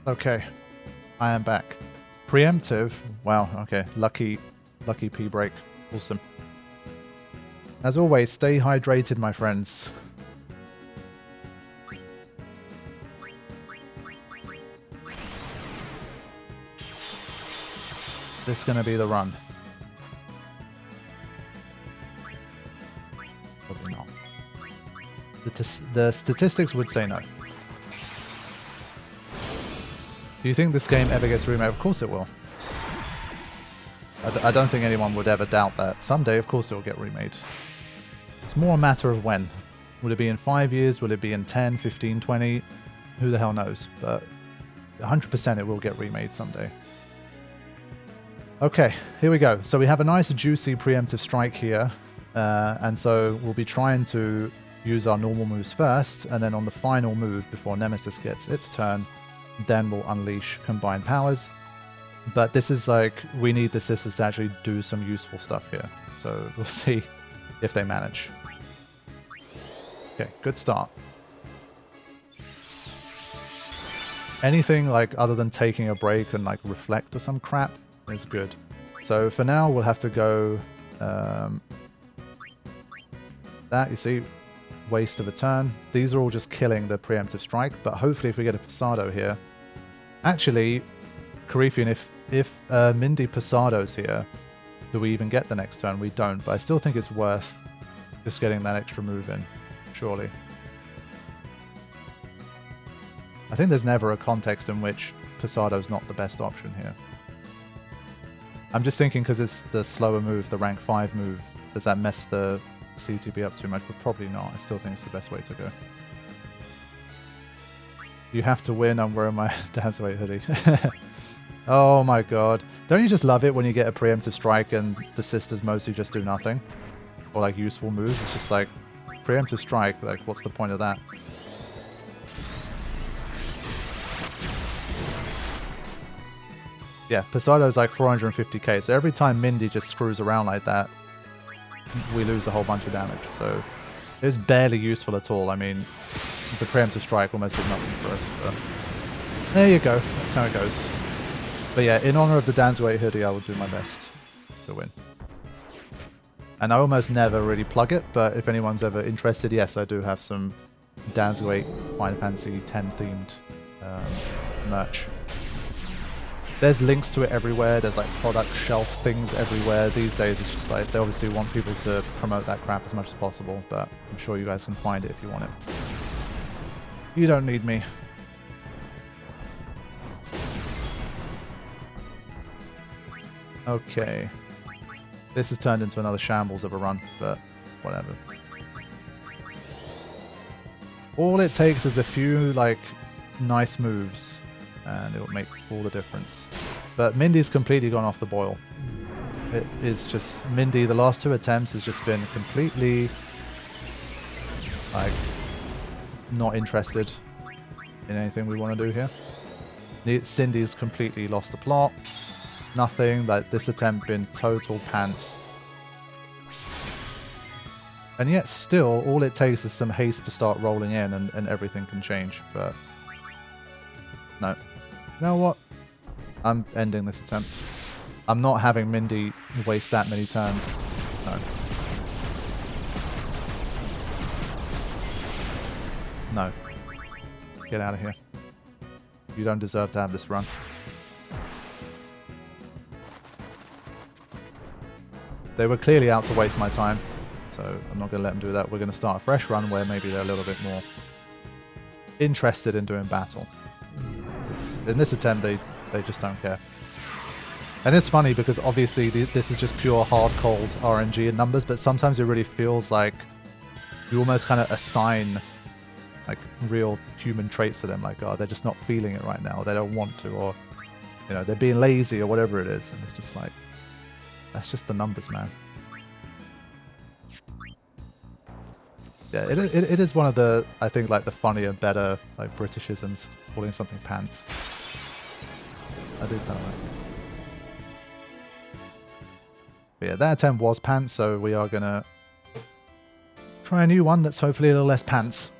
Okay, I am back. Preemptive. Wow, okay. Lucky P break. Awesome. As always, stay hydrated, my friends. Is this going to be the run? Probably not. The statistics would say no. Do you think this game ever gets remade? Of course it will. I don't think anyone would ever doubt that. Someday, of course, it will get remade. It's more a matter of when. Will it be in 5 years? Will it be in 10, 15, 20? Who the hell knows? But 100% it will get remade someday. Okay, here we go. So we have a nice juicy preemptive strike here. And so we'll be trying to use our normal moves first. And then on the final move, before Nemesis gets its turn, then we'll unleash combined powers. But this is like, we need the sisters to actually do some useful stuff here. So we'll see if they manage. Okay, good start. Anything like other than taking a break and like reflect or some crap is good. So for now we'll have to go that, you see, waste of a turn. These are all just killing the preemptive strike, but hopefully if we get a Pasado here. Actually, Carifian, if Mindy Pasado's here, do we even get the next turn? We don't, but I still think it's worth just getting that extra move in, surely. I think there's never a context in which Pasado's not the best option here. I'm just thinking because it's the slower move, the rank 5 move, does that mess the CTB up too much? But probably not. I still think it's the best way to go. You have to win. I'm wearing my Dance Away hoodie. Oh my god. Don't you just love it when you get a preemptive strike and the sisters mostly just do nothing? Or like useful moves? It's just like, preemptive strike, like what's the point of that? Yeah, Pasado's like 450k, so every time Mindy just screws around like that, we lose a whole bunch of damage. So it's barely useful at all. I mean, the preemptive strike almost did nothing for us, but there you go. That's how it goes. But yeah, in honor of the Danzway hoodie, I will do my best to win. And I almost never really plug it, but if anyone's ever interested, yes, I do have some Danzway Final Fantasy X themed merch. There's links to it everywhere. There's like product shelf things everywhere. These days it's just like they obviously want people to promote that crap as much as possible, but I'm sure you guys can find it if you want it. You don't need me. Okay. This has turned into another shambles of a run, but whatever. All it takes is a few like nice moves and it will make all the difference. But Mindy's completely gone off the boil. It is just, Mindy, the last 2 attempts has just been completely, like, not interested in anything we want to do here. Cindy's completely lost the plot. Nothing, like, this attempt been total pants. And yet still, all it takes is some haste to start rolling in and everything can change, but no. You know what? I'm ending this attempt. I'm not having Mindy waste that many turns. No. No. Get out of here. You don't deserve to have this run. They were clearly out to waste my time, so I'm not going to let them do that. We're going to start a fresh run where maybe they're a little bit more interested in doing battle. In this attempt, they just don't care. And it's funny because obviously this is just pure hard-cold RNG in numbers, but sometimes it really feels like you almost kind of assign like real human traits to them, like, oh, they're just not feeling it right now, or they don't want to, or, you know, they're being lazy or whatever it is, and it's just like, that's just the numbers, man. Yeah, it is one of the, I think, like the funnier, better, like Britishisms, calling something pants. I do kind of like. But yeah, that attempt was pants, so we are gonna try a new one that's hopefully a little less pants.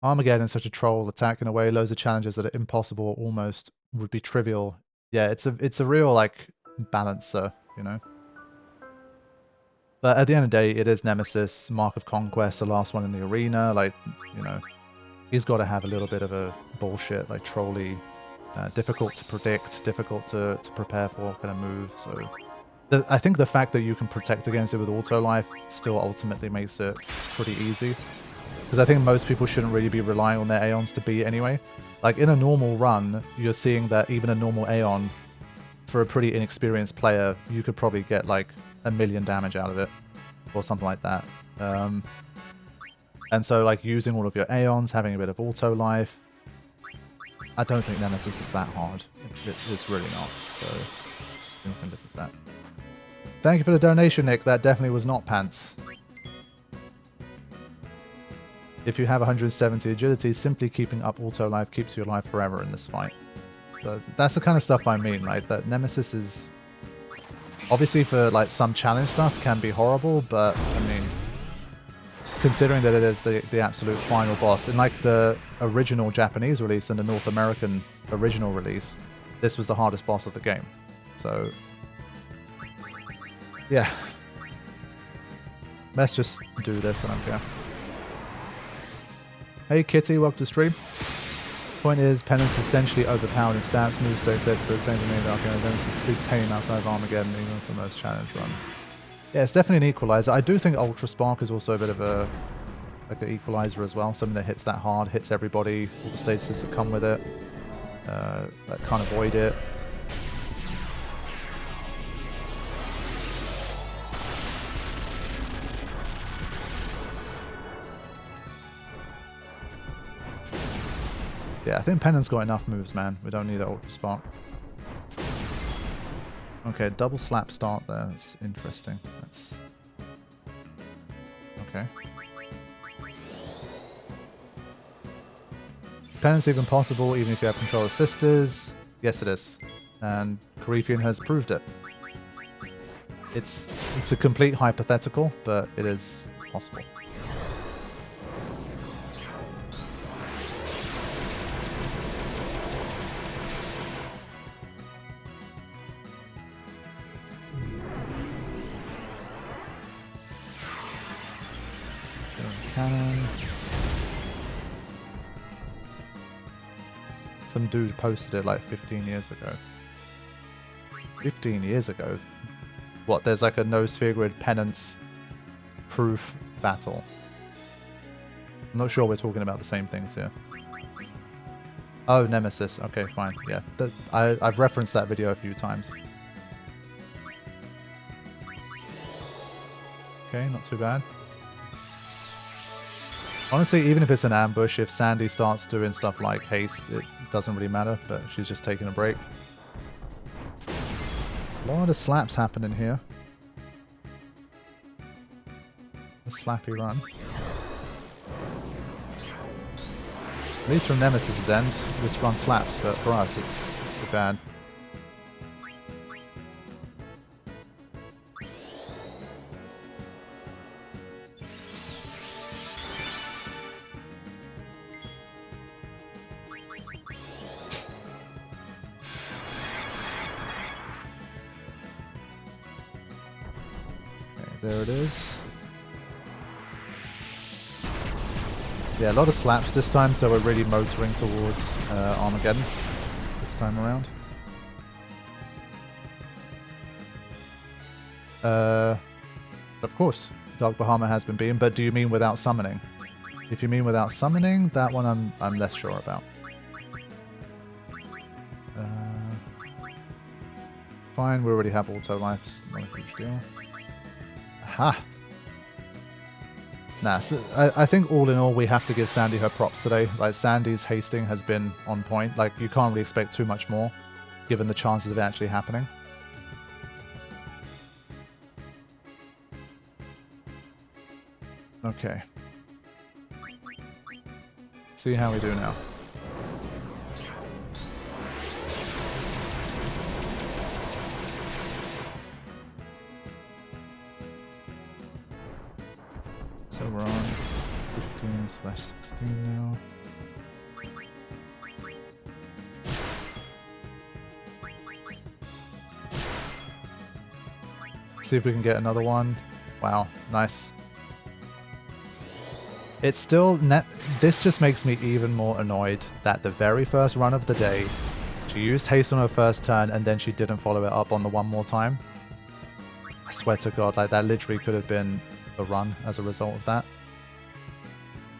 Armageddon is such a troll attack in a way. Loads of challenges that are impossible or almost would be trivial. Yeah, it's a real like balancer, you know. But at the end of the day, it is Nemesis, Mark of Conquest, the last one in the arena. Like, you know, he's got to have a little bit of a bullshit, like trolly, difficult to predict, difficult to prepare for kind of move. So I think the fact that you can protect against it with auto life still ultimately makes it pretty easy. Because I think most people shouldn't really be relying on their Aeons to beat anyway. Like in a normal run, you're seeing that even a normal Aeon, for a pretty inexperienced player, you could probably get like 1,000,000 damage out of it. Or something like that. And so like using all of your Aeons, having a bit of auto life, I don't think Nemesis is that hard. It's really not. So we can look at that. Thank you for the donation, Nick. That definitely was not pants. If you have 170 agility, simply keeping up auto life keeps you alive forever in this fight. So that's the kind of stuff I mean, right? That Nemesis is obviously for like some challenge stuff can be horrible, but I mean, considering that it is the absolute final boss, in like the original Japanese release and the North American original release, this was the hardest boss of the game. So yeah, let's just do this. I don't care. Hey Kitty, welcome to stream. Point is, Penance is essentially overpowered in stats, moves, they said for the same domain that Nemesis is pretty tame outside of Armageddon, even for most challenge runs. Yeah, it's definitely an equalizer. I do think Ultra Spark is also a bit of a like an equalizer as well. Something that hits that hard, hits everybody, all the statuses that come with it. That can't avoid it. Yeah, I think Pennant's got enough moves, man. We don't need an Ultra Spark. Okay, double slap start there. That's interesting. That's... okay. Pennant's even possible, even if you have control of sisters. Yes, it is. And Coryphean has proved it. It's a complete hypothetical, but it is possible. Cannon. Some dude posted it like 15 years ago. 15 years ago? What, there's like a no sphere grid penance proof battle. I'm not sure we're talking about the same things here. Oh, Nemesis. Okay, fine. Yeah, I've referenced that video a few times. Okay, not too bad. Honestly, even if it's an ambush, if Sandy starts doing stuff like haste, it doesn't really matter, but she's just taking a break. A lot of slaps happening here. A slappy run. At least from Nemesis' end, this run slaps, but for us it's pretty bad. There it is. Yeah, a lot of slaps this time, so we're really motoring towards Armageddon this time around. Of course, Dark Bahama has been beaten, but do you mean without summoning? If you mean without summoning, that one I'm less sure about. Fine, we already have auto life, not a huge deal. Aha! Nah, so I think all in all we have to give Sandy her props today. Like, Sandy's hasting has been on point. Like, you can't really expect too much more, given the chances of it actually happening. Okay. See how we do now. So we're on 15/16 now. See if we can get another one. Wow, nice. It's still... This just makes me even more annoyed that the very first run of the day, she used haste on her first turn and then she didn't follow it up on the one more time. I swear to God, like that literally could have been a run as a result of that.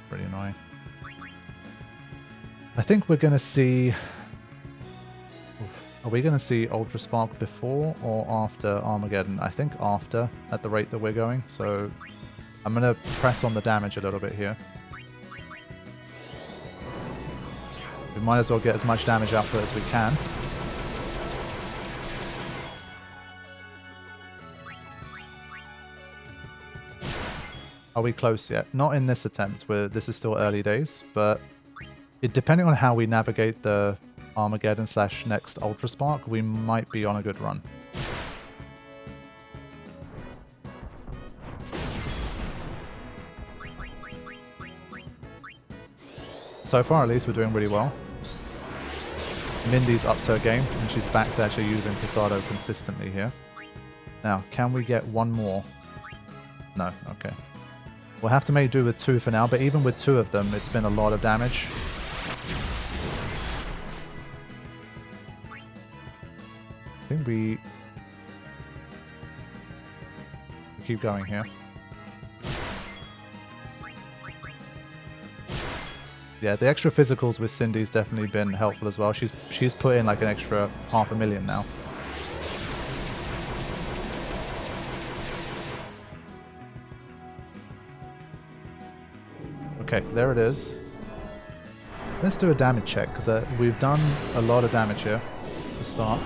Pretty annoying. I think we're going to see... Are we going to see Ultra Spark before or after Armageddon? I think after, at the rate that we're going. So I'm going to press on the damage a little bit here. We might as well get as much damage output as we can. Are we close yet? Not in this attempt, this is still early days, but depending on how we navigate the Armageddon / next Ultra Spark, we might be on a good run. So far, at least, we're doing really well. Mindy's up to her game, and she's back to actually using Pasado consistently here. Now, can we get one more? No, okay. We'll have to make do with 2 for now, but even with 2 of them, it's been a lot of damage. I think we keep going here. Yeah, the extra physicals with Cindy's definitely been helpful as well. She's put in like an extra 500,000 now. Okay, there it is. Let's do a damage check, because we've done a lot of damage here to start.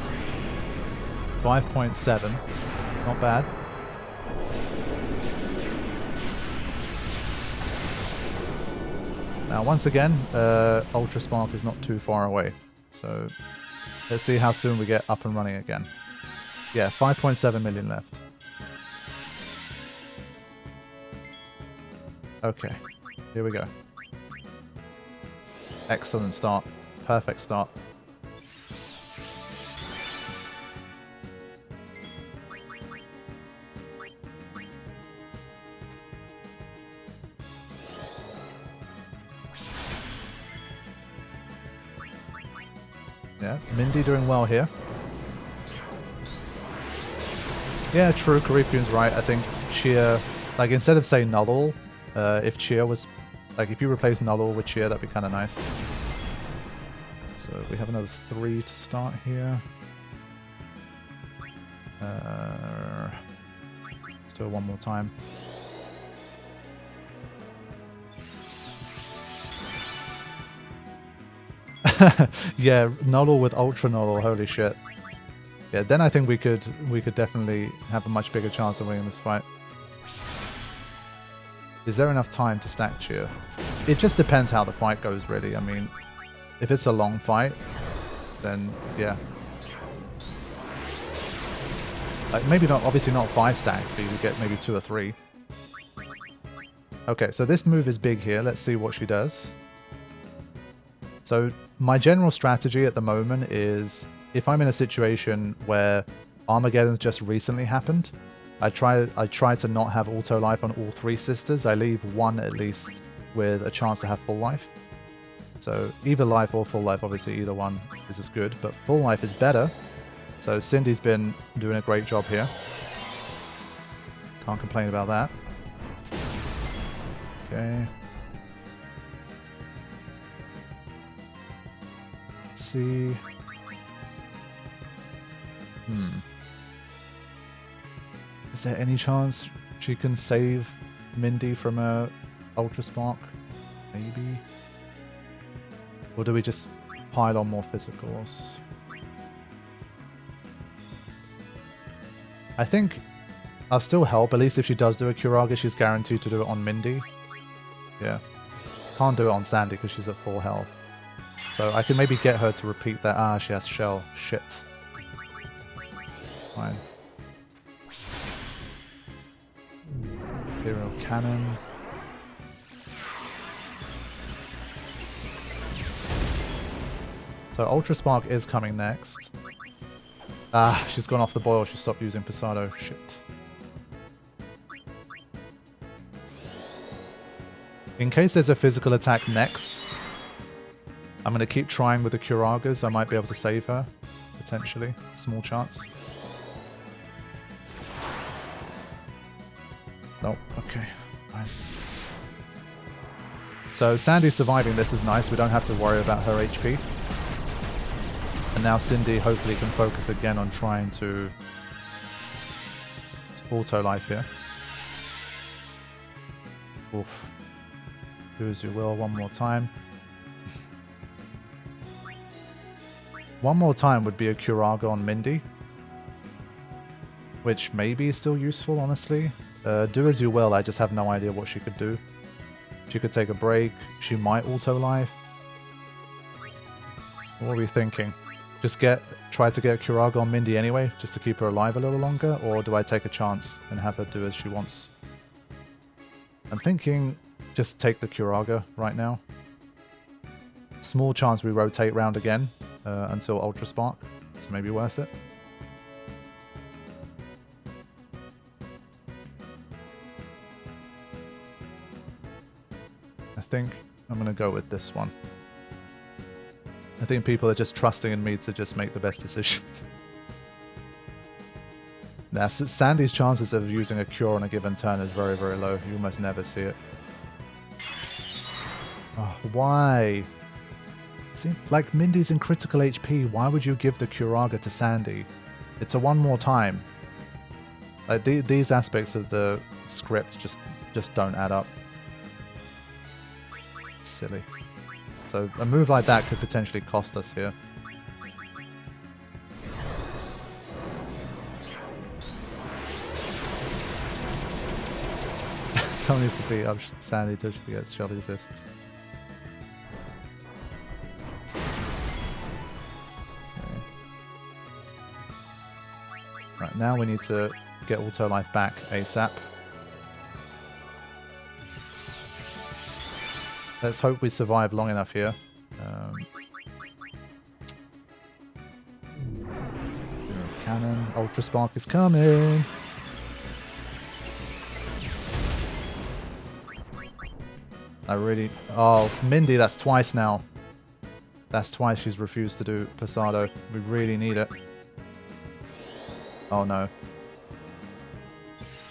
5.7. Not bad. Now, once again, Ultra Spark is not too far away. So, let's see how soon we get up and running again. Yeah, 5.7 million left. Okay, here we go. Excellent start. Perfect start. Yeah, Mindy doing well here. Yeah, true, Karifune's right. I think Cheer, like instead of saying Null, if Cheer was, like if you replace Null with Cheer, that'd be kind of nice. So we have another 3 to start here. Let's do it one more time. Yeah, Null with Ultra Null, holy shit. Yeah, then I think we could definitely have a much bigger chance of winning this fight. Is there enough time to stack Cheer? It just depends how the fight goes, really. I mean, if it's a long fight, then yeah. Like maybe not, obviously not 5 stacks, but you get maybe 2 or 3. Okay, so this move is big here. Let's see what she does. So my general strategy at the moment is if I'm in a situation where Armageddon's just recently happened, I try to not have auto life on all 3 sisters. I leave 1 at least with a chance to have full life. So either life or full life, obviously either one is as good, but full life is better. So Cindy's been doing a great job here. Can't complain about that. Okay. Let's see. Is there any chance she can save Mindy from a Ultra Spark? Maybe. Or do we just pile on more physicals? I think I'll still help. At least if she does do a Kuraga, she's guaranteed to do it on Mindy. Yeah. Can't do it on Sandy because she's at full health. So I can maybe get her to repeat that. Ah, she has Shell. Shit. Fine. Imperial Cannon. So Ultra Spark is coming next. Ah, she's gone off the boil. She stopped using Pasado. Shit. In case there's a physical attack next, I'm going to keep trying with the Curagas. I might be able to save her, potentially. Small chance. Nope, okay. Fine. So Sandy surviving this is nice. We don't have to worry about her HP. And now Cindy hopefully can focus again on trying to auto life here. Oof. Do as you will one more time. One more time would be a Curaga on Mindy. Which maybe is still useful, honestly. Do as you will, I just have no idea what she could do. She could take a break. She might auto life. What are we thinking? Just try to get Curaga on Mindy anyway, just to keep her alive a little longer, or do I take a chance and have her do as she wants? I'm thinking just take the Curaga right now. Small chance we rotate round again until Ultra Spark, so maybe worth it. I think I'm going to go with this one. I think people are just trusting in me to just make the best decision. Now, Sandy's chances of using a cure on a given turn is very, very low. You almost never see it. Oh, why? See, like Mindy's in critical HP. Why would you give the Curaga to Sandy? It's a one more time. Like these aspects of the script just don't add up. It's silly. So a move like that could potentially cost us here. Someone needs to beat up Sandy to get shell exists. Okay. Right, now we need to get auto life back ASAP. Let's hope we survive long enough here. Cannon, Ultra Spark is coming. Oh, Mindy, that's twice now. That's twice she's refused to do Pasado. We really need it. Oh no.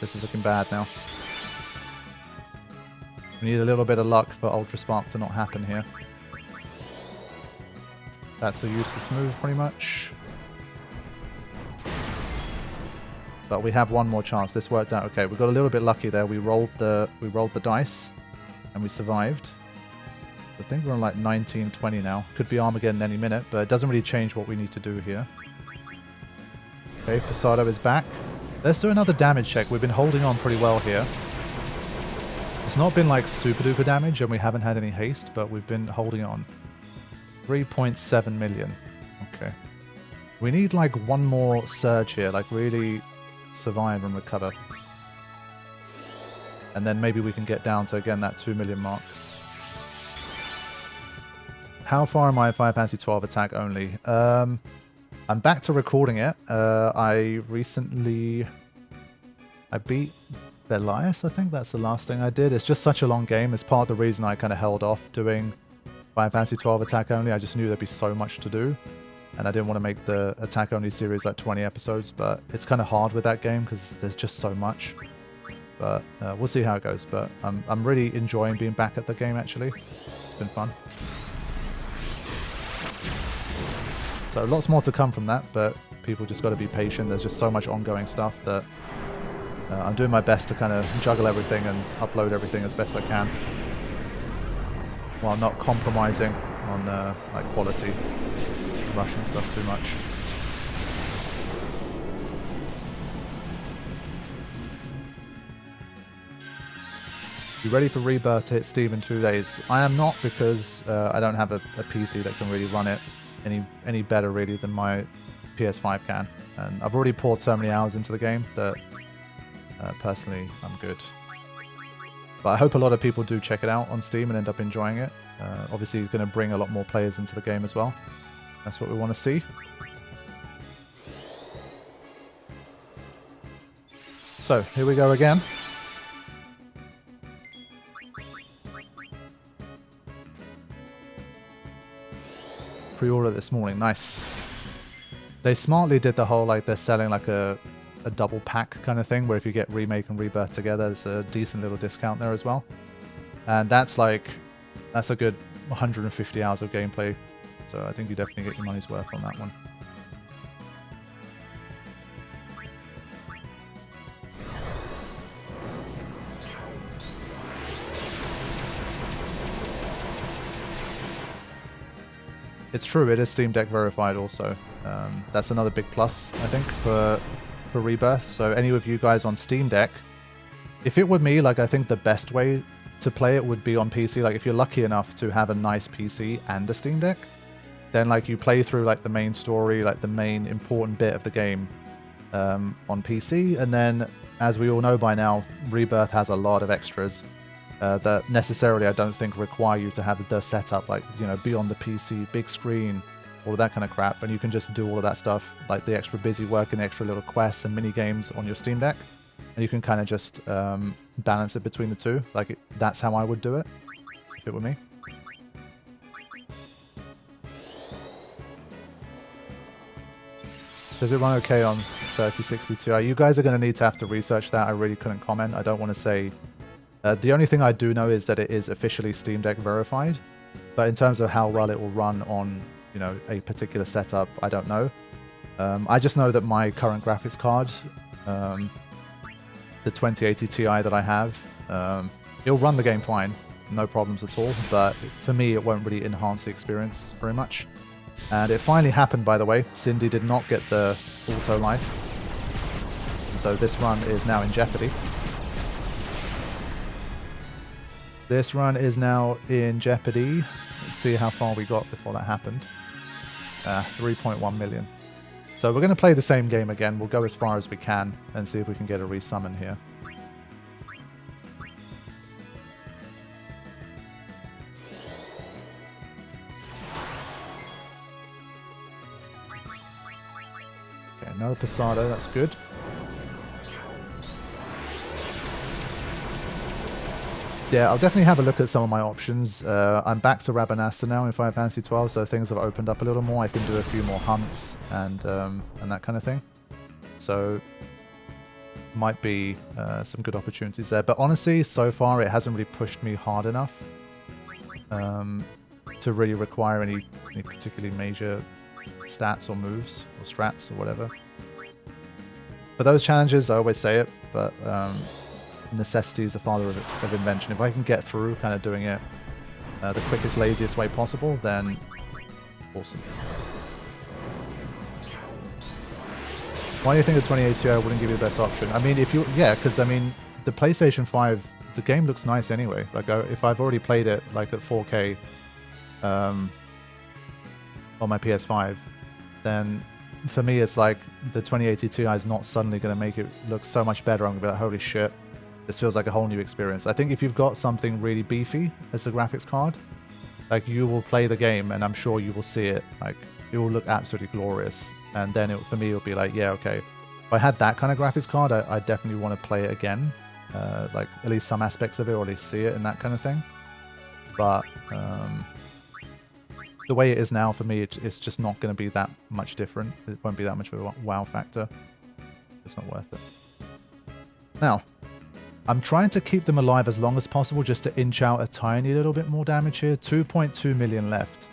This is looking bad now. We need a little bit of luck for Ultra Spark to not happen here. That's a useless move, pretty much. But we have one more chance. This worked out okay. We got a little bit lucky there. We rolled the dice, and we survived. I think we're on like 19-20 now. Could be Armageddon any minute, but it doesn't really change what we need to do here. Okay, Pasado is back. Let's do another damage check. We've been holding on pretty well here. It's not been like super duper damage and we haven't had any haste, but we've been holding on. 3.7 million. Okay. We need like one more surge here, like really survive and recover. And then maybe we can get down to, again, that 2 million mark. How far am I at Final Fantasy 12 attack only? I'm back to recording it. I beat Belias, I think that's the last thing I did. It's just such a long game. It's part of the reason I kind of held off doing Final Fantasy 12 attack only. I just knew there'd be so much to do. And I didn't want to make the attack only series like 20 episodes, but it's kind of hard with that game because there's just so much. But we'll see how it goes. But I'm really enjoying being back at the game, actually. It's been fun. So lots more to come from that, but people just got to be patient. There's just so much ongoing stuff that I'm doing my best to kind of juggle everything and upload everything as best I can, while not compromising on like quality, rushing stuff too much. You ready for Rebirth to hit Steam in 2 days? I am not, because I don't have a PC that can really run it any better really than my PS5 can. And I've already poured so many hours into the game that personally I'm good. But I hope a lot of people do check it out on Steam and end up enjoying it. Obviously it's going to bring a lot more players into the game as well. That's what we want to see. So here we go again. pre-order this morning. Nice. They smartly did the whole, like, they're selling like a double pack kind of thing, where if you get Remake and Rebirth together, there's a decent little discount there as well. And that's like, that's a good 150 hours of gameplay. So I think you definitely get your money's worth on that one. It's true, it is Steam Deck verified also. That's another big plus, I think, for Rebirth. So any of you guys on Steam Deck, if it were me, like, I think the best way to play it would be on PC. Like, if you're lucky enough to have a nice PC and a Steam Deck, then like you play through like the main story, like the main important bit of the game on PC, and then, as we all know by now, Rebirth has a lot of extras that necessarily I don't think require you to have the setup, like, you know, be on the PC, big screen, all of that kind of crap, and you can just do all of that stuff, like the extra busy work and the extra little quests and mini games on your Steam Deck, and you can kind of just balance it between the two. Like, that's how I would do it if it were me. Does it run okay on 3060 Ti? You guys are going to need to have to research that. I really couldn't comment. I don't want to say. The only thing I do know is that it is officially Steam Deck verified, but in terms of how well it will run on, you know, a particular setup, I don't know. I just know that my current graphics card, the 2080 Ti that I have, it'll run the game fine, no problems at all, but for me it won't really enhance the experience very much. And it finally happened, by the way. Cindy did not get the auto life, and so this run is now in jeopardy. This run is now in jeopardy. Let's see how far we got before that happened. 3.1 million. So we're going to play the same game again. We'll go as far as we can and see if we can get a resummon here. Okay, another Posada, that's good. Yeah, I'll definitely have a look at some of my options. I'm back to Rabanasta now in Final Fantasy 12, so things have opened up a little more. I can do a few more hunts and that kind of thing. So might be some good opportunities there. But honestly, so far it hasn't really pushed me hard enough to really require any particularly major stats or moves or strats or whatever. For those challenges, I always say it, but necessity is the father of invention. If I can get through kind of doing it the quickest, laziest way possible, then awesome. Why do you think the 2080 Ti wouldn't give you the best option? I mean, if you, yeah, because I mean, the PlayStation 5, the game looks nice anyway. Like, if I've already played it like at 4K on my PS5, then for me it's like the 2080 Ti is not suddenly going to make it look so much better. I'm going to be like, holy shit, this feels like a whole new experience. I think if you've got something really beefy as a graphics card, like, you will play the game and I'm sure you will see it. Like, it will look absolutely glorious. And then for me, it'll be like, yeah, okay. If I had that kind of graphics card, I definitely want to play it again. Like, at least some aspects of it, or at least see it and that kind of thing. But the way it is now, for me, it's just not going to be that much different. It won't be that much of a wow factor. It's not worth it. Now, I'm trying to keep them alive as long as possible just to inch out a tiny little bit more damage here. 2.2 million left.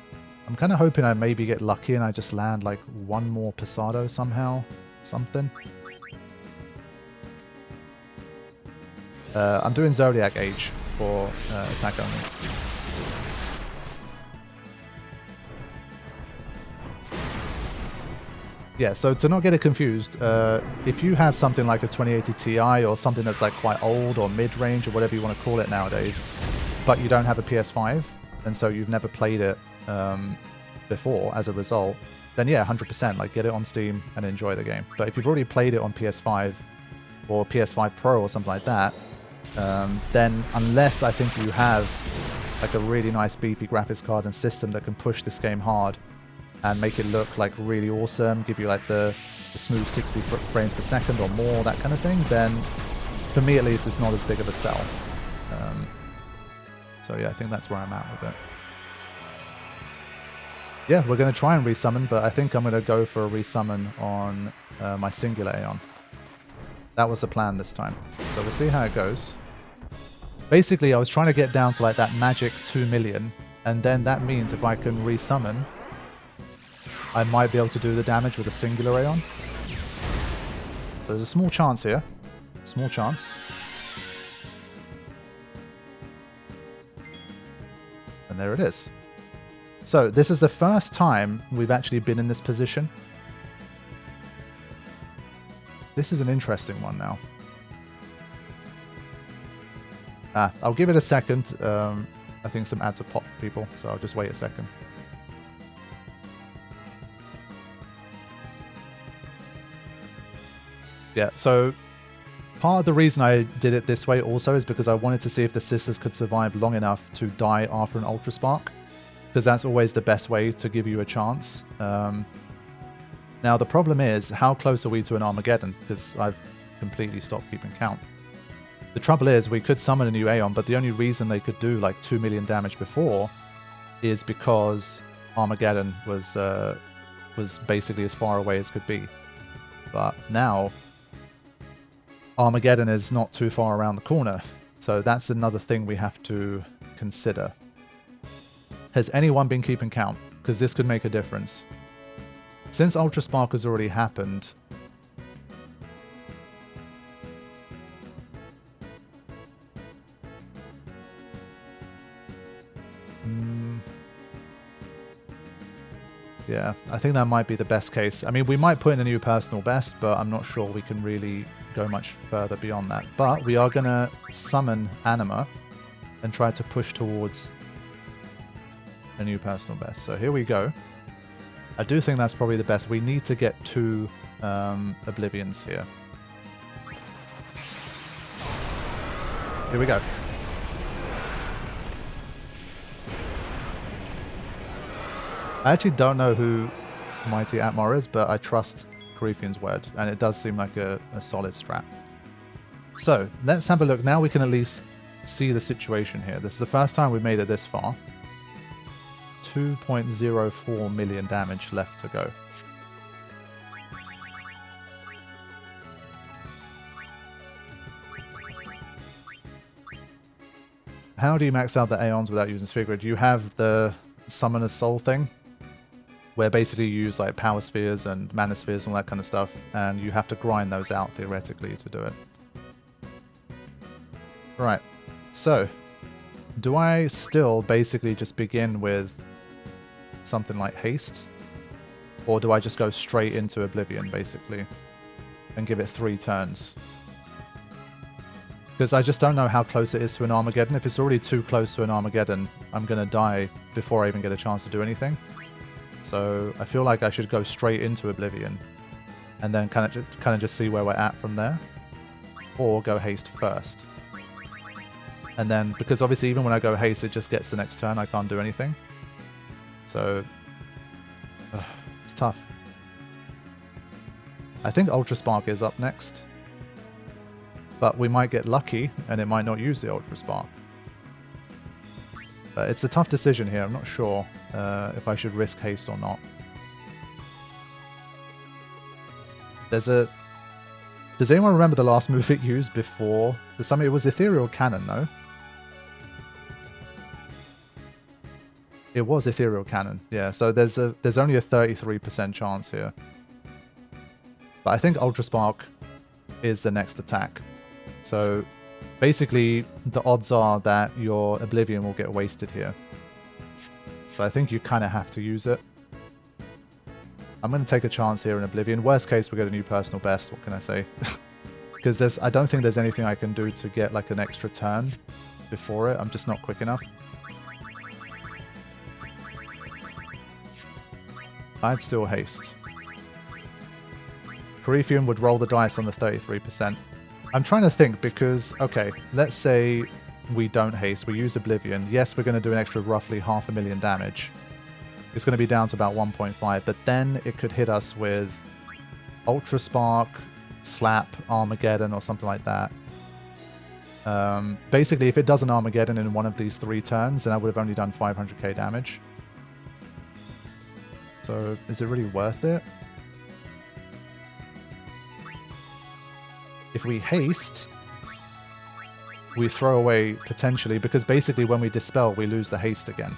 I'm kind of hoping I maybe get lucky and I just land like one more Posado somehow. Something. I'm doing Zodiac Age for attack only. Yeah, so to not get it confused, if you have something like a 2080 Ti or something that's like quite old or mid-range or whatever you want to call it nowadays, but you don't have a PS5, and so you've never played it before as a result, then yeah, 100%, like, get it on Steam and enjoy the game. But if you've already played it on PS5 or PS5 Pro or something like that, then unless I think you have like a really nice beefy graphics card and system that can push this game hard and make it look like really awesome, give you like the smooth 60 frames per second or more, that kind of thing, then for me at least it's not as big of a sell. So yeah, I think that's where I'm at with it. Yeah, we're going to try and resummon, but I think I'm going to go for a resummon on my singular Aeon. That was the plan this time. So we'll see how it goes. Basically, I was trying to get down to like that magic 2 million, and then that means if I can resummon, I might be able to do the damage with a singular Aeon. So there's a small chance here. Small chance. And there it is. So this is the first time we've actually been in this position. This is an interesting one now. I'll give it a second. I think some ads have popped, people, so I'll just wait a second. Yeah, so part of the reason I did it this way also is because I wanted to see if the sisters could survive long enough to die after an Ultra Spark, because that's always the best way to give you a chance. Now the problem is, how close are we to an Armageddon? Because I've completely stopped keeping count. The trouble is, we could summon a new Aeon, but the only reason they could do like 2 million damage before is because Armageddon was basically as far away as could be. But now, Armageddon is not too far around the corner, so that's another thing we have to consider. Has anyone been keeping count? Because this could make a difference. Since Ultra Spark has already happened, yeah, I think that might be the best case. I mean, we might put in a new personal best, but I'm not sure we can really go much further beyond that. But we are going to summon Anima and try to push towards a new personal best. So here we go. I do think that's probably the best. We need to get 2 Oblivions here. Here we go. I actually don't know who Mighty Atmar is, but I trust Corypheon's word, and it does seem like a solid strat. So, let's have a look. Now we can at least see the situation here. This is the first time we've made it this far. 2.04 million damage left to go. How do you max out the Aeons without using Sphere Grid? You have the Summoner's Soul thing, where basically you use like Power Spheres and Mana Spheres and all that kind of stuff, and you have to grind those out theoretically to do it. Right, so do I still basically just begin with something like Haste? Or do I just go straight into Oblivion basically and give it 3 turns? Because I just don't know how close it is to an Armageddon. If it's already too close to an Armageddon, I'm going to die before I even get a chance to do anything. So I feel like I should go straight into Oblivion and then kind of just see where we're at from there. Or go Haste first. And then, because obviously even when I go Haste, it just gets the next turn. I can't do anything. So, it's tough. I think Ultra Spark is up next. But we might get lucky, and it might not use the Ultra Spark. It's a tough decision here. I'm not sure if I should risk Haste or not. Does anyone remember the last move it used before the summon? It was Ethereal Cannon, though. It was Ethereal Cannon, yeah. So there's only a 33% chance here. But I think Ultra Spark is the next attack. So basically, the odds are that your Oblivion will get wasted here. So I think you kind of have to use it. I'm going to take a chance here in Oblivion. Worst case, we get a new personal best. What can I say? Because I don't think there's anything I can do to get like an extra turn before it. I'm just not quick enough. I'd still Haste. Corypheon would roll the dice on the 33%. I'm trying to think because, okay, let's say we don't Haste, we use Oblivion. Yes, we're going to do an extra roughly 500,000 damage. It's going to be down to about 1.5, but then it could hit us with Ultra Spark, Slap, Armageddon, or something like that. Basically, if it does an Armageddon in one of these 3 turns, then I would have only done 500k damage. So is it really worth it? If we haste, we throw away potentially, because basically when we dispel, we lose the haste again.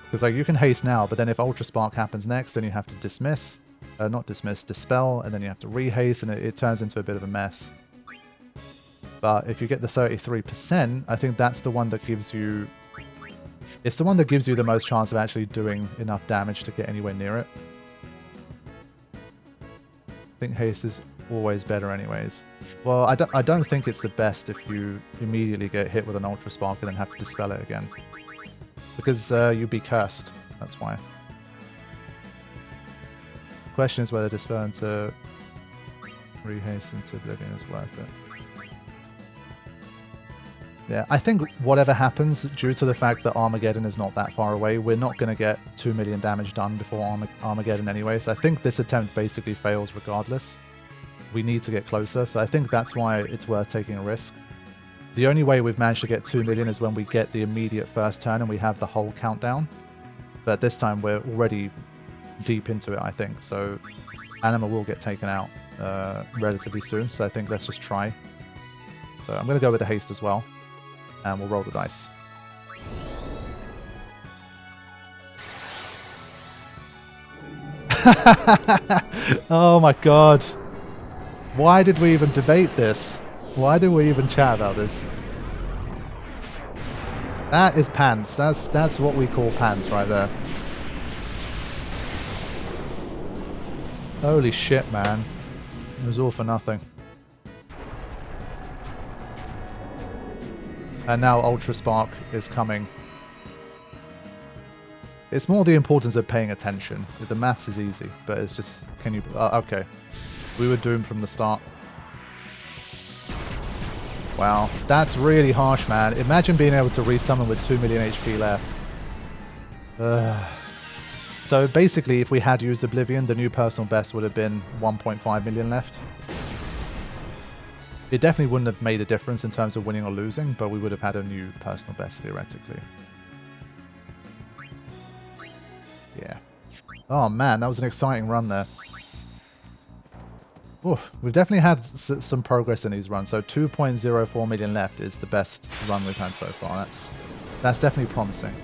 Because like you can haste now, but then if Ultra Spark happens next, then you have to dismiss, not dismiss, dispel, and then you have to rehaste, and it turns into a bit of a mess. But if you get the 33%, I think that's the one that gives you... It's the one that gives you the most chance of actually doing enough damage to get anywhere near it. I think haste is always better anyways. Well, I don't think it's the best if you immediately get hit with an Ultra Spark and then have to dispel it again. Because you'd be cursed, that's why. The question is whether dispel into rehaste into Oblivion is worth it. Yeah, I think whatever happens, due to the fact that Armageddon is not that far away, we're not going to get 2 million damage done before Armageddon anyway, so I think this attempt basically fails regardless. We need to get closer, so I think that's why it's worth taking a risk. The only way we've managed to get 2 million is when we get the immediate first turn and we have the whole countdown. But this time we're already deep into it, I think, so Anima will get taken out relatively soon, so I think let's just try. So I'm going to go with the haste as well. And we'll roll the dice. Oh my god. Why did we even debate this? Why did we even chat about this? That is pants. That's what we call pants right there. Holy shit, man. It was all for nothing. And now Ultra Spark is coming. It's more the importance of paying attention. The maths is easy, but it's just... Can you... okay. We were doomed from the start. Wow. That's really harsh, man. Imagine being able to resummon with 2 million HP left. So basically, if we had used Oblivion, the new personal best would have been 1.5 million left. It definitely wouldn't have made a difference in terms of winning or losing, but we would have had a new personal best, theoretically. Yeah. Oh man, that was an exciting run there. Oof, we've definitely had some progress in these runs, so 2.04 million left is the best run we've had so far. That's definitely promising.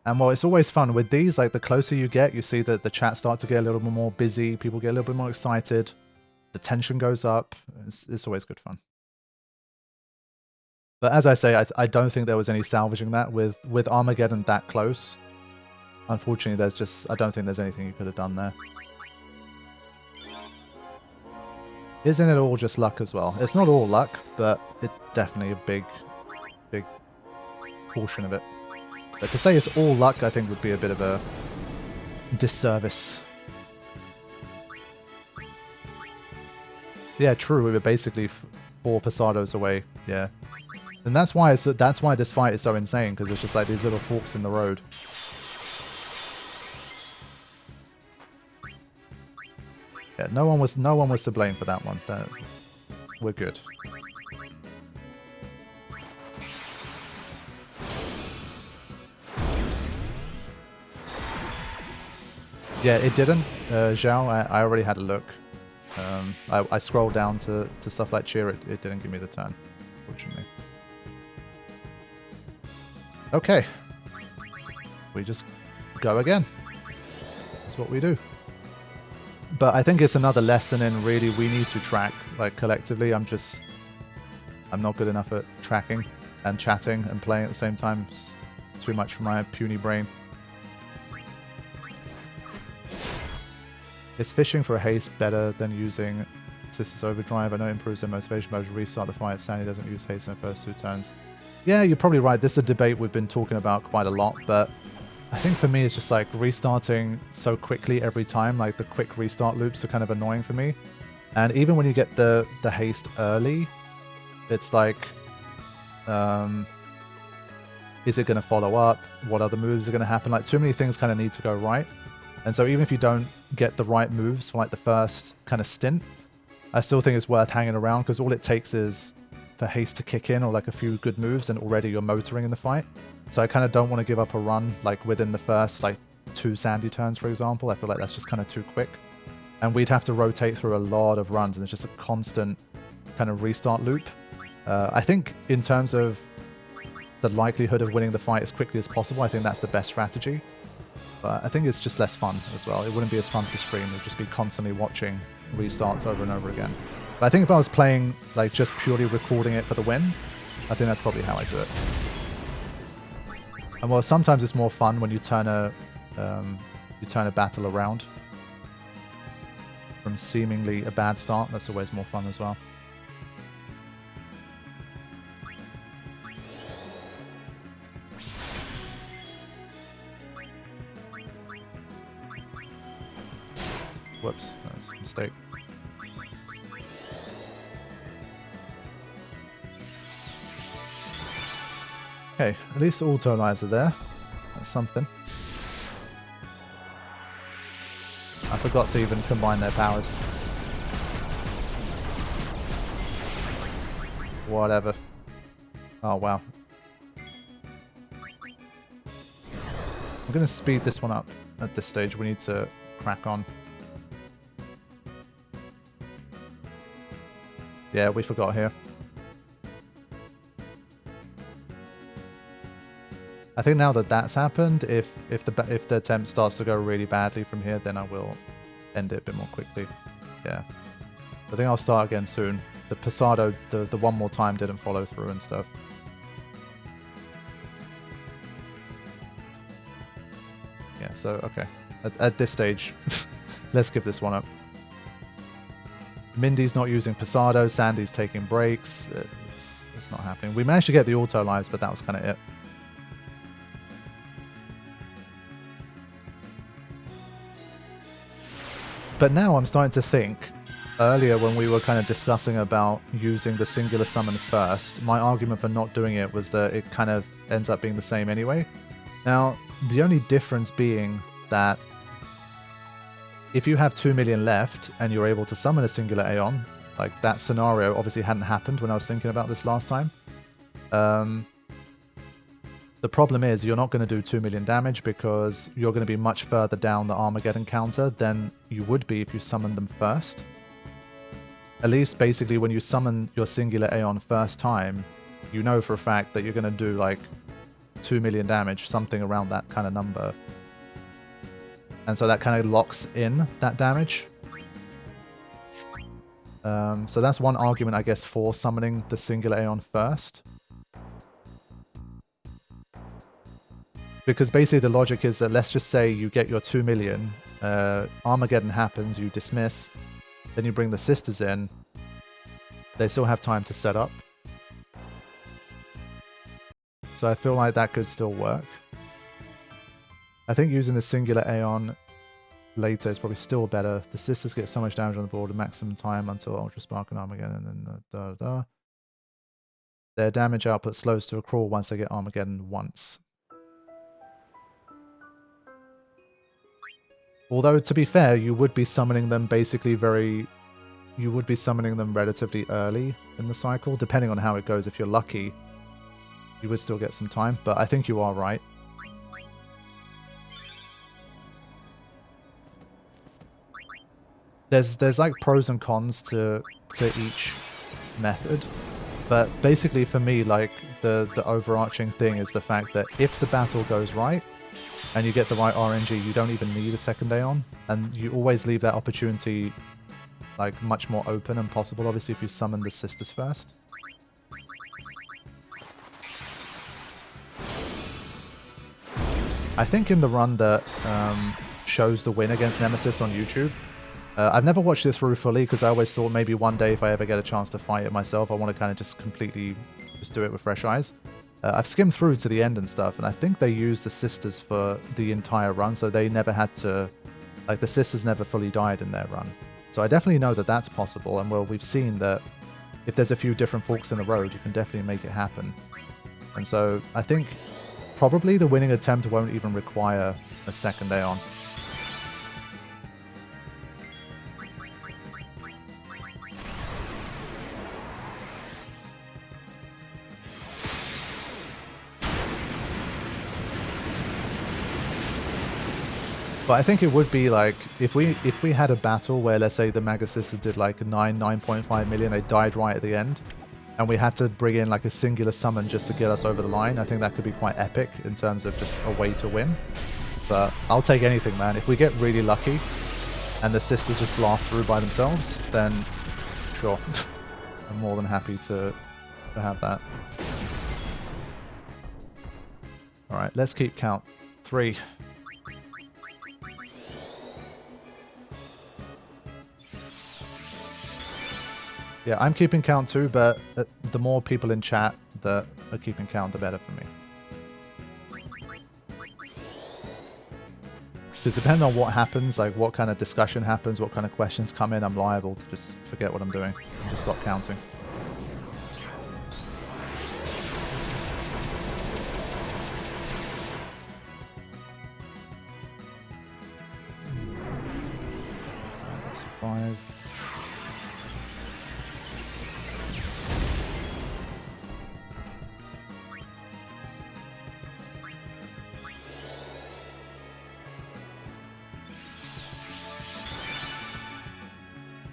And well, it's always fun with these, like the closer you get, you see that the chat start to get a little bit more busy, people get a little bit more excited. The tension goes up. It's always good fun. But as I say, I don't think there was any salvaging that with Armageddon that close. Unfortunately, there's just... I don't think there's anything you could have done there. Isn't it all just luck as well? It's not all luck, but it's definitely a big portion of it. But to say it's all luck, I think would be a bit of a disservice. Yeah, true. We were basically 4 Posados away. Yeah, and that's why this fight is so insane, because it's just like these little forks in the road. Yeah, no one was to blame for that one. We're good. Yeah, it didn't. Zhao, I already had a look. I scrolled down to stuff like cheer, it didn't give me the turn, fortunately. Okay. We just go again. That's what we do. But I think it's another lesson in really we need to track, like collectively. I'm not good enough at tracking and chatting and playing at the same time. It's too much for my puny brain. Is fishing for a haste better than using Sisters Overdrive? I know it improves their motivation, but to restart the fight if Sandy doesn't use haste in the first 2 turns. Yeah, you're probably right. This is a debate we've been talking about quite a lot, but I think for me it's just like restarting so quickly every time. Like the quick restart loops are kind of annoying for me. And even when you get the haste early, it's like, is it going to follow up? What other moves are going to happen? Like too many things kind of need to go right. And so even if you don't get the right moves for like the first kind of stint, I still think it's worth hanging around, because all it takes is for haste to kick in or like a few good moves, and already you're motoring in the fight. So I kind of don't want to give up a run like within the first like 2 Sandy turns, for example. I feel like that's just kind of too quick. And we'd have to rotate through a lot of runs, and it's just a constant kind of restart loop. I think in terms of the likelihood of winning the fight as quickly as possible, I think that's the best strategy. But I think it's just less fun as well. It wouldn't be as fun to stream. It would just be constantly watching restarts over and over again. But I think if I was playing, like, just purely recording it for the win, I think that's probably how I do it. And well, sometimes it's more fun when you turn a battle around from seemingly a bad start. That's always more fun as well. Whoops, that was a mistake. Okay, at least auto lives are there. That's something. I forgot to even combine their powers. Whatever. Oh, wow. I'm going to speed this one up at this stage. We need to crack on. Yeah, we forgot here. I think now that that's happened, if the attempt starts to go really badly from here, then I will end it a bit more quickly. Yeah. I think I'll start again soon. The Pasado, the one more time didn't follow through and stuff. Yeah, so, okay. At this stage, let's give this one up. Mindy's not using Pasado, Sandy's taking breaks. It's not happening. We managed to get the auto lives, but that was kind of it. But now I'm starting to think, earlier when we were kind of discussing about using the singular summon first, my argument for not doing it was that it kind of ends up being the same anyway. Now, the only difference being that if you have 2 million left and you're able to summon a singular Aeon, like that scenario obviously hadn't happened when I was thinking about this last time. The problem is you're not going to do 2 million damage because you're going to be much further down the Armageddon counter than you would be if you summoned them first. At least basically when you summon your singular Aeon first time, you know for a fact that you're going to do like 2 million damage, something around that kind of number. And so that kind of locks in that damage. So that's one argument, I guess, for summoning the singular Aeon first. Because basically the logic is that let's just say you get your 2 million, Armageddon happens, you dismiss, then you bring the sisters in, they still have time to set up. So I feel like that could still work. I think using the singular Aeon later is probably still better. The sisters get so much damage on the board, maximum time until Ultra Spark and Armageddon, and then Their damage output slows to a crawl once they get Armageddon once. Although, to be fair, you would be summoning them basically you would be summoning them relatively early in the cycle, depending on how it goes. If you're lucky, you would still get some time, but I think you are right. There's like pros and cons to each method, but basically for me, like the overarching thing is the fact that if the battle goes right, and you get the right RNG, you don't even need a second Aeon, and you always leave that opportunity like much more open and possible, obviously, if you summon the sisters first. I think in the run that shows the win against Nemesis on YouTube, I've never watched it through fully because I always thought maybe one day if I ever get a chance to fight it myself, I want to kind of just completely just do it with fresh eyes. I've skimmed through to the end and stuff, and I think they used the sisters for the entire run, so they never had to... Like, the sisters never fully died in their run. So I definitely know that that's possible, and well, we've seen that if there's a few different forks in the road, you can definitely make it happen. And so I think probably the winning attempt won't even require a second Aeon. But I think it would be like, if we had a battle where, let's say, the Mega Sisters did like 9.5 million, they died right at the end, and we had to bring in like a singular summon just to get us over the line, I think that could be quite epic in terms of just a way to win. But I'll take anything, man. If we get really lucky and the Sisters just blast through by themselves, then sure. I'm more than happy to have that. Alright, let's keep count. 3. Yeah, I'm keeping count too, but the more people in chat that are keeping count, the better for me. Because depending on what happens, like what kind of discussion happens, what kind of questions come in, I'm liable to just forget what I'm doing and just stop counting. That's 5.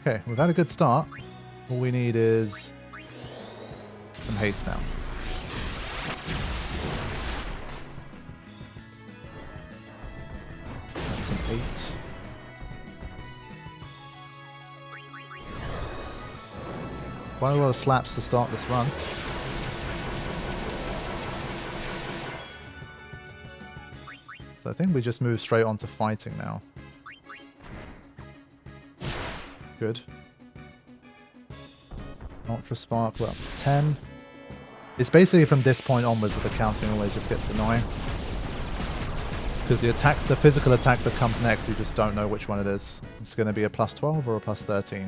Okay, we've had a good start. All we need is some haste now. That's an 8. Quite a lot of slaps to start this run. So I think we just move straight on to fighting now. Good. Ultra Spark, we're up to 10. It's basically from this point onwards that the counting always just gets annoying. Because the physical attack that comes next, you just don't know which one it is. It's going to be a +12 or a +13.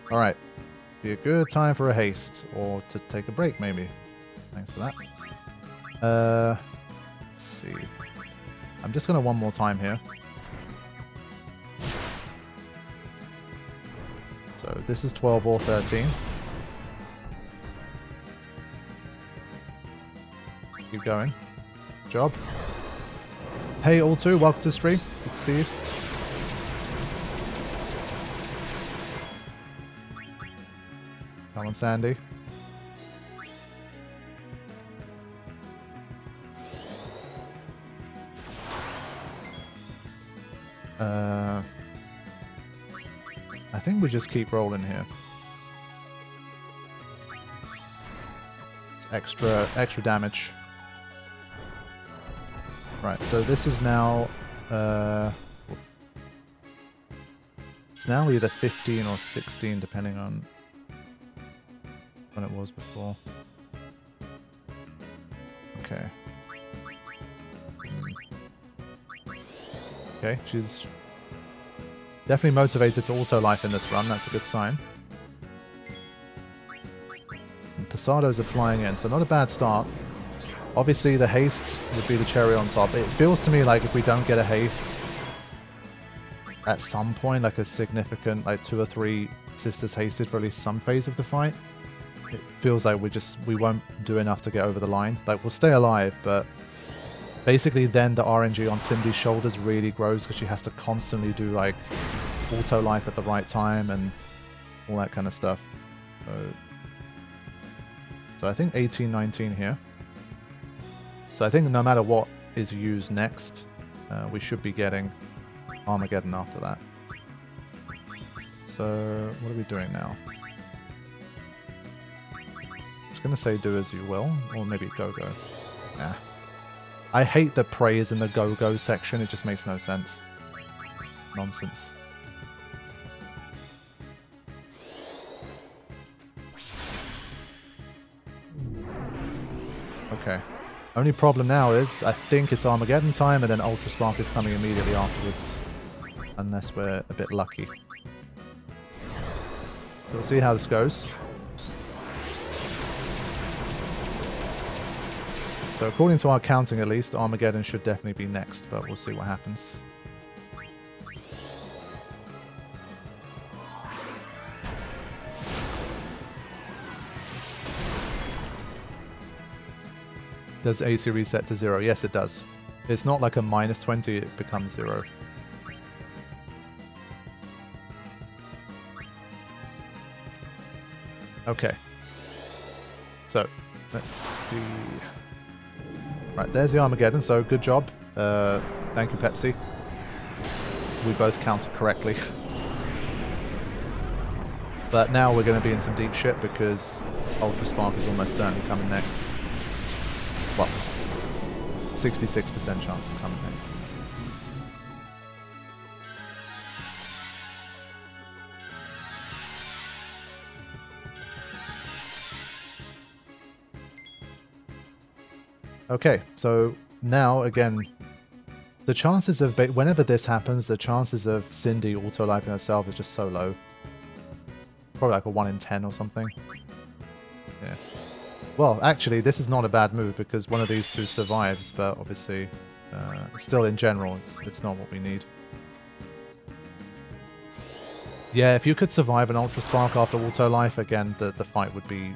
Alright. Be a good time for a haste, or to take a break maybe. Thanks for that. Let's see. I'm just going to one more time here. So this is 12 or 13. Keep going. Good job. Hey all two, welcome to the stream. Good to see you. Come on, Sandy. I think we just keep rolling here. It's extra damage. Right, so this is now it's now either 15 or 16 depending on when it was before. Okay. Okay, she's definitely motivated to auto life in this run, that's a good sign. And Posados are flying in, so not a bad start. Obviously the haste would be the cherry on top. It feels to me like if we don't get a haste at some point, like a significant, like 2 or 3 sisters hasted for at least some phase of the fight, it feels like we won't do enough to get over the line. Like we'll stay alive, but basically then the RNG on Cindy's shoulders really grows because she has to constantly do like auto life at the right time and all that kind of stuff. So I think 18, 19 here. So I think no matter what is used next, we should be getting Armageddon after that. So what are we doing now? I was going to say do as you will, or maybe go-go. Nah. I hate the praise in the go-go section, it just makes no sense. Nonsense. Okay. Only problem now is, I think it's Armageddon time, and then Ultra Spark is coming immediately afterwards. Unless we're a bit lucky. So we'll see how this goes. So according to our counting at least, Armageddon should definitely be next, but we'll see what happens. Does AC reset to 0? Yes, it does. It's not like a -20, it becomes 0. Okay. So, let's see. Right, there's the Armageddon, so good job. Thank you, Pepsi. We both counted correctly. But now we're going to be in some deep shit because Ultra Spark is almost certainly coming next. Well, 66% chance it's coming next. Okay, so now, again, the chances of... whenever this happens, the chances of Cindy auto-lifing herself is just so low. Probably like a 1 in 10 or something. Yeah. Well, actually, this is not a bad move because one of these two survives, but obviously, still in general, it's not what we need. Yeah, if you could survive an Ultra Spark after auto-life, again, the fight would be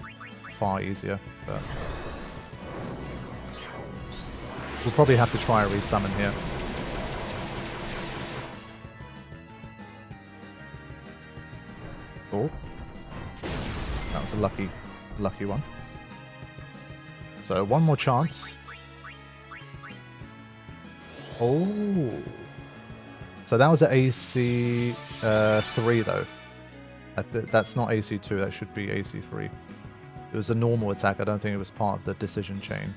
far easier, but... we'll probably have to try a resummon here. Oh. That was a lucky one. So, one more chance. Oh. So that was at AC 3, though. That's not AC 2, that should be AC 3. It was a normal attack, I don't think it was part of the decision chain.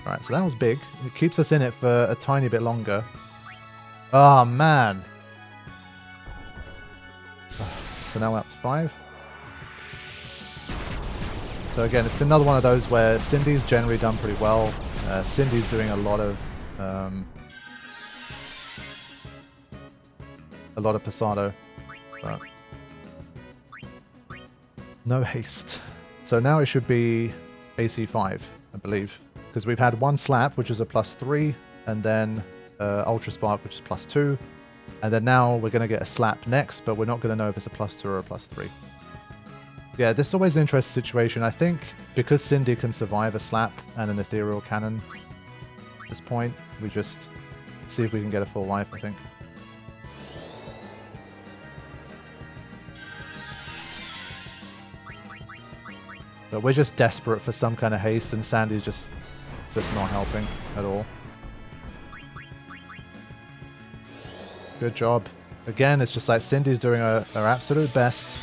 Alright, so that was big. It keeps us in it for a tiny bit longer. Oh, man. So now we're up to 5. So again, it's been another one of those where Cindy's generally done pretty well. Cindy's doing a lot of Pasado, but no haste. So now it should be AC 5, I believe. Because we've had one slap, which is a +3, and then Ultra Spark, which is +2. And then now we're going to get a slap next, but we're not going to know if it's a +2 or a +3. Yeah, this is always an interesting situation. I think because Cindy can survive a slap and an ethereal cannon at this point, we just see if we can get a full life, I think. But we're just desperate for some kind of haste, and Sandy's just not helping at all. Good job. Again, it's just like Cindy's doing her absolute best.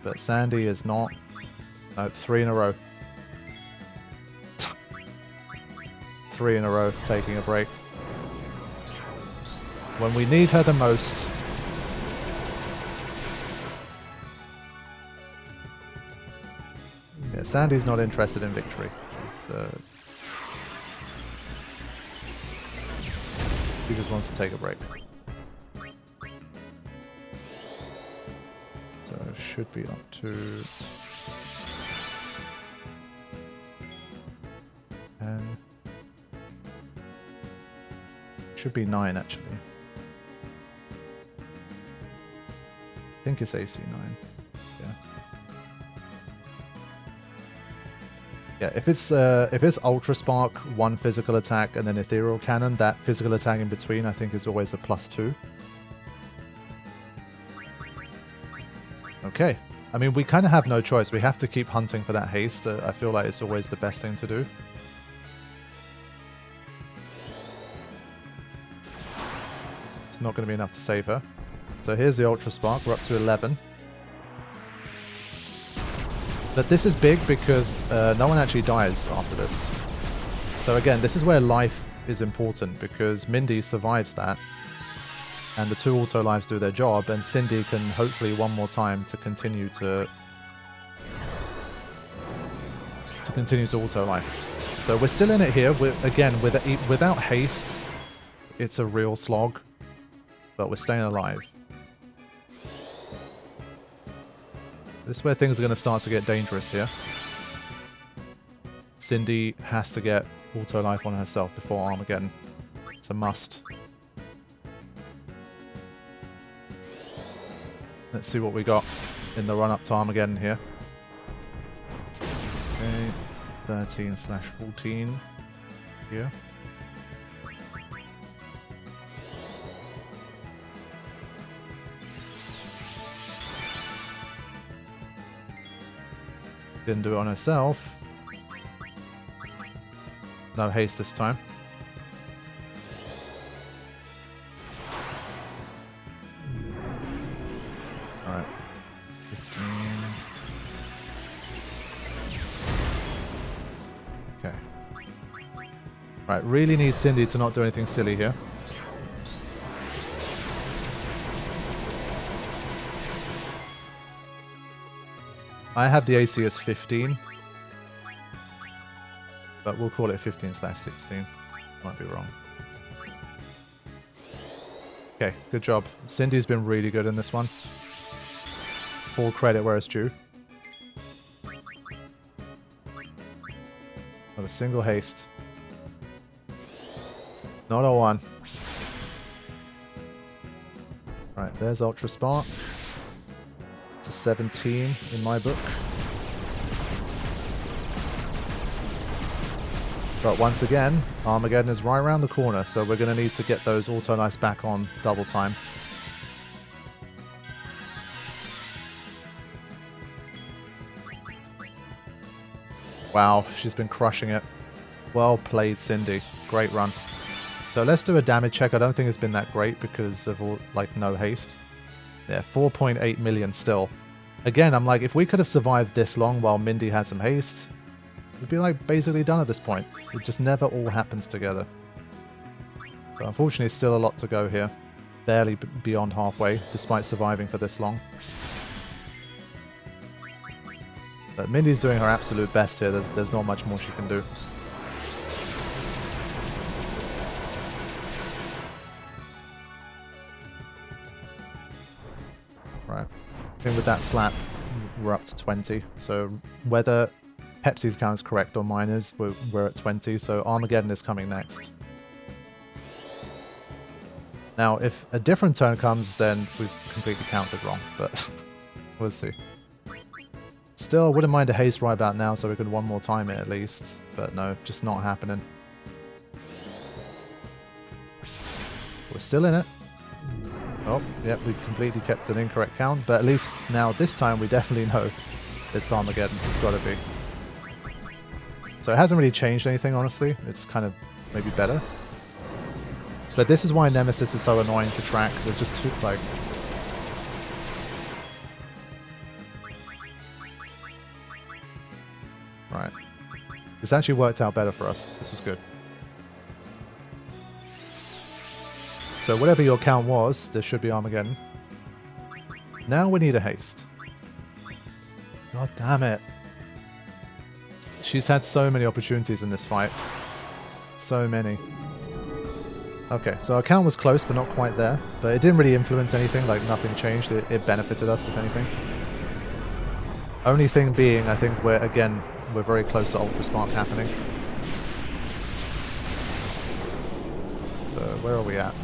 But Sandy is not. No, 3 in a row. 3 in a row, taking a break. When we need her the most. Yeah, Sandy's not interested in victory. She just wants to take a break. So should be up to... and should be 9 actually. I think it's AC 9. Yeah. Yeah, if it's Ultra Spark, 1 physical attack, and then Ethereal Cannon, that physical attack in between I think is always a +2. Okay. I mean, we kind of have no choice. We have to keep hunting for that haste. I feel like it's always the best thing to do. It's not going to be enough to save her. So here's the Ultra Spark. We're up to 11. But this is big because no one actually dies after this. So again, this is where life is important because Mindy survives that. And the 2 auto lives do their job, and Cindy can hopefully one more time to continue to auto life. So we're still in it here. Again, without haste, it's a real slog, but we're staying alive. This is where things are going to start to get dangerous here. Cindy has to get auto life on herself before Armageddon. It's a must. Let's see what we got in the run-up to Armageddon here. 13/14 here. Didn't do it on herself. No haste this time. Alright. 15. Okay. Right, really need Cindy to not do anything silly here. I have the AC as 15. But we'll call it 15/16. Might be wrong. Okay, good job. Cindy's been really good in this one. Full credit where it's due. Not a single haste. Not a one. Right, there's Ultra Spark. It's a 17 in my book. But once again, Armageddon is right around the corner, so we're going to need to get those auto knights back on double time. Wow, she's been crushing it. Well played, Cindy. Great run. So let's do a damage check. I don't think it's been that great because of all, like, no haste. Yeah, 4.8 million still. Again, I'm like, if we could have survived this long while Mindy had some haste, we'd be like basically done at this point. It just never all happens together. So unfortunately, still a lot to go here. Barely beyond halfway, despite surviving for this long. But Mindy's doing her absolute best here. There's not much more she can do. Right. I think with that slap, we're up to 20. So whether Pepsi's count is correct or mine is, we're at 20. So Armageddon is coming next. Now, if a different turn comes, then we've completely counted wrong. But we'll see. Still, wouldn't mind a haste right about now so we could one more time it at least. But no, just not happening. We're still in it. Oh, yep, we completely kept an incorrect count. But at least now, this time, we definitely know it's Armageddon. It's got to be. So it hasn't really changed anything, honestly. It's kind of maybe better. But this is why Nemesis is so annoying to track. There's just too, like... Right. This actually worked out better for us. This was good. So whatever your count was, there should be Armageddon. Now we need a haste. God damn it. She's had so many opportunities in this fight. So many. Okay, so our count was close, but not quite there. But it didn't really influence anything, like nothing changed. It benefited us, if anything. Only thing being, I think we're very close to Ultra Spark happening. So where are we at?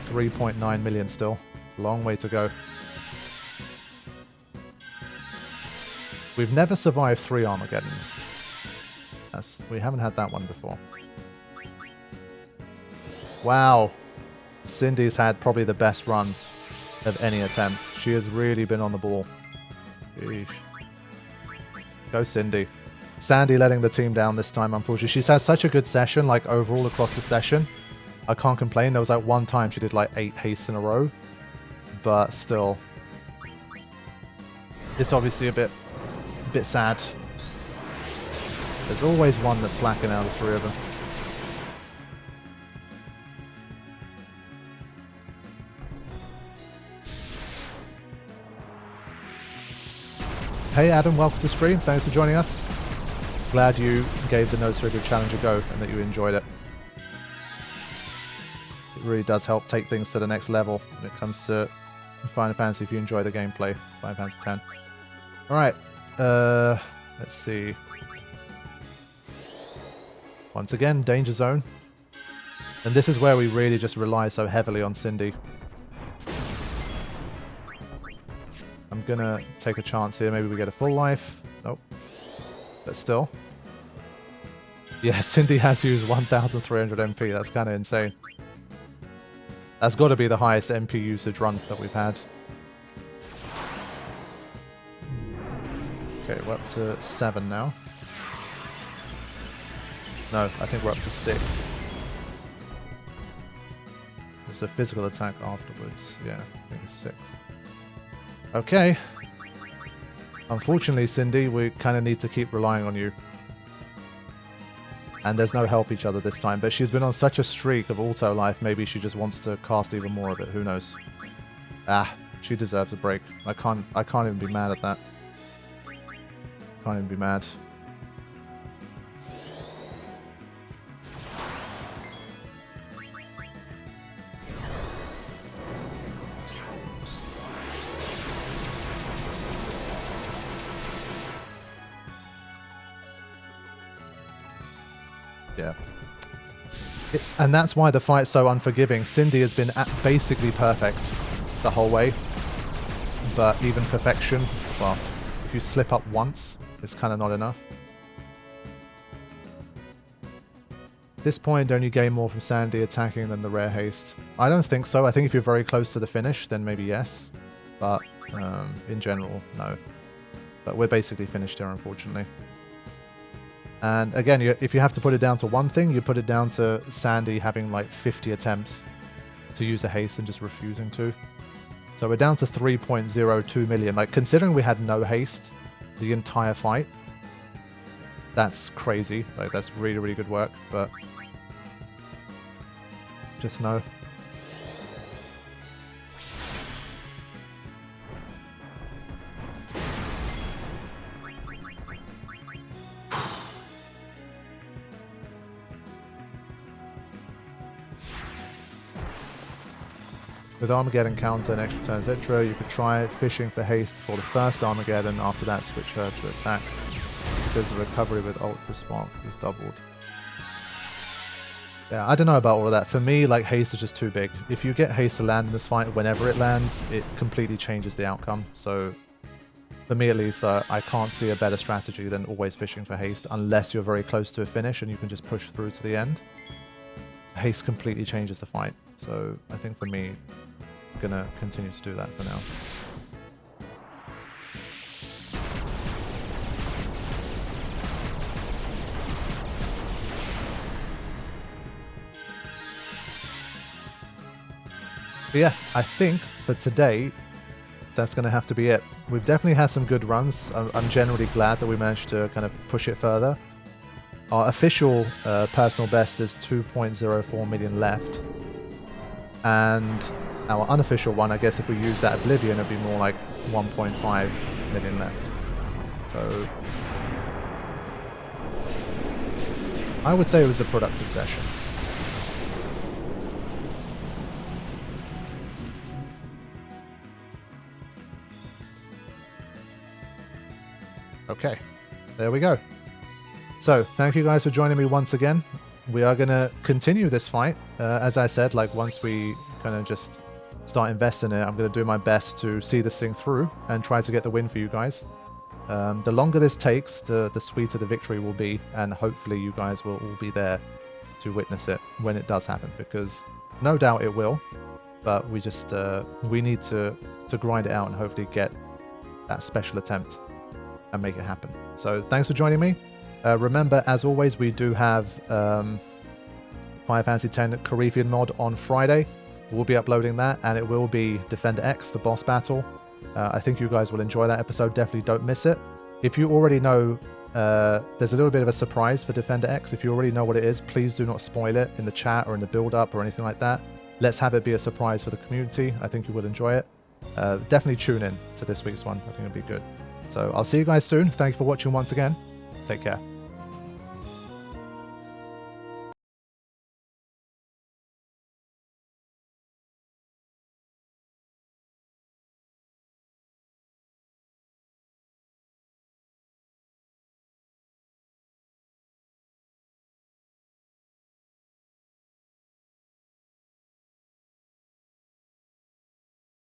3.9 million still. Long way to go. We've never survived 3 Armageddons. We haven't had that one before. Wow. Cindy's had probably the best run of any attempt. She has really been on the ball. Sheesh. Go Cindy. Sandy letting the team down this time, unfortunately. She's had such a good session, like overall across the session. I can't complain. There was like one time she did like 8 hastes in a row. But still. It's obviously a bit sad. There's always one that's slacking out of 3 of them. Hey Adam, welcome to stream. Thanks for joining us. Glad you gave the Nose Figure Challenge a go and that you enjoyed it. It really does help take things to the next level when it comes to Final Fantasy if you enjoy the gameplay. Final Fantasy X. Alright, let's see. Once again, Danger Zone. And this is where we really just rely so heavily on Cindy. I'm gonna take a chance here. Maybe we get a full life. Nope. But still. Yeah, Cindy has used 1,300 MP. That's kind of insane. That's got to be the highest MP usage run that we've had. Okay, we're up to 7 now. No, I think we're up to 6. There's a physical attack afterwards. Yeah, I think it's 6. Okay. Unfortunately, Cindy, we kind of need to keep relying on you. And there's no help each other this time, but she's been on such a streak of auto life, maybe she just wants to cast even more of it, who knows. Ah, she deserves a break. I can't even be mad at that. Can't even be mad. Yeah. And that's why the fight's so unforgiving. Cindy has been basically perfect the whole way. But even perfection, well, if you slip up once, it's kind of not enough. At this point, don't you gain more from Sandy attacking than the rare haste? I don't think so. I think if you're very close to the finish, then maybe yes. But in general, no. But we're basically finished here, unfortunately. And again, if you have to put it down to one thing, you put it down to Sandy having like 50 attempts to use a haste and just refusing to. So we're down to 3.02 million. Like, considering we had no haste the entire fight, that's crazy. Like, that's really, really good work, but just no. With Armageddon counter and extra turns, etc., you could try fishing for haste before the first Armageddon, after that switch her to attack, because the recovery with Ultra Spark is doubled. Yeah, I don't know about all of that. For me, like, haste is just too big. If you get haste to land in this fight, whenever it lands, it completely changes the outcome. So, for me at least, I can't see a better strategy than always fishing for haste, unless you're very close to a finish and you can just push through to the end. Haste completely changes the fight. So, I think for me, I'm gonna continue to do that for now. But yeah, I think for today, that's going to have to be it. We've definitely had some good runs. I'm generally glad that we managed to kind of push it further. Our official personal best is 2.04 million left. And our unofficial one, I guess if we use that Oblivion, it'd be more like 1.5 million left. So I would say it was a productive session. Okay, there we go. So, thank you guys for joining me once again. We are going to continue this fight. As I said, like, once we kind of just start investing in it, I'm going to do my best to see this thing through and try to get the win for you guys. The longer this takes, the sweeter the victory will be, and hopefully you guys will all be there to witness it when it does happen, because no doubt it will, but we just we need to grind it out and hopefully get that special attempt and make it happen. So thanks for joining me. Remember, as always, we do have Final Fantasy X Carithian mod on Friday. We'll be uploading that, and it will be Defender X, the boss battle. I think you guys will enjoy that episode. Definitely don't miss it. If you already know, there's a little bit of a surprise for Defender X. If you already know what it is, please do not spoil it in the chat or in the build-up or anything like that. Let's have it be a surprise for the community. I think you will enjoy it. Definitely tune in to this week's one. I think it'll be good. So I'll see you guys soon. Thank you for watching once again. Take care.